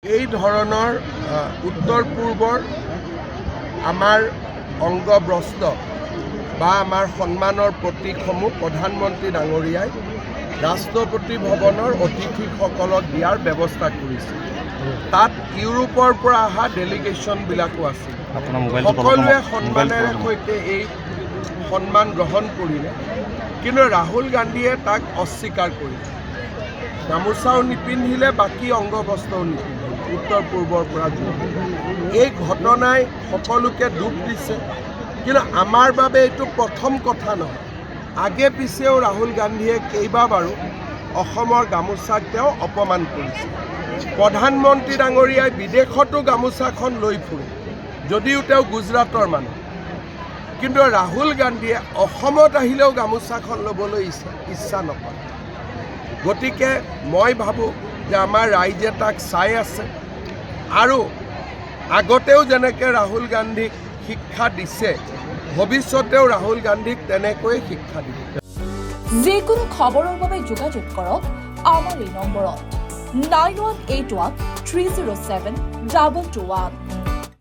এই ধৰণৰ উত্তৰ পূৰ্বৰ আমাৰ অংগব্ৰস্ত বা আমাৰ সন্মানৰ প্ৰতীকসমূহ প্ৰধানমন্ত্ৰী ডাঙৰীয়াই ৰাষ্ট্ৰপতি ভৱনৰ অতিথিসকলক দিয়াৰ ব্যৱস্থা কৰিছে। তাত ইউৰোপৰ পৰা অহা ডেলিগেশ্যনবিলাকো আছিল। সকলোৱে সন্মানেৰে সৈতে এই সন্মান গ্ৰহণ কৰিলে, কিন্তু ৰাহুল গান্ধীয়ে তাক অস্বীকাৰ কৰিলে। গামোচাও নিপিন্ধিলে, বাকী অংগবস্ত্ৰও নিপিন্ধিলে উত্তৰ পূৰ্বৰ পৰা। এই ঘটনাই সকলোকে দুখ দিছে, কিন্তু আমাৰ বাবে এইটো প্ৰথম কথা নহয়। আগে পিছেও ৰাহুল গান্ধীয়ে কেইবাবাৰো অসমৰ গামোচাক তেওঁ অপমান কৰিছে। প্ৰধানমন্ত্ৰী ডাঙৰীয়াই বিদেশতো গামোচাখন লৈ ফুৰে, যদিও তেওঁ গুজৰাটৰ মানুহ, কিন্তু ৰাহুল গান্ধীয়ে অসমত আহিলেও গামোচাখন ল'বলৈ ইচ্ছা নকৰে। গতিকে মই ভাবোঁ যে আমাৰ ৰাইজে তাক চাই আছে, আৰু আগতেও যেনেকৈ ৰাহুল গান্ধীক শিক্ষা দিছে, ভৱিষ্যতেও ৰাহুল গান্ধীক তেনেকৈ শিক্ষা দিব। যিকোনো খবৰৰ বাবে যোগাযোগ কৰক আমাৰ এই নম্বৰত 9181 307 2221।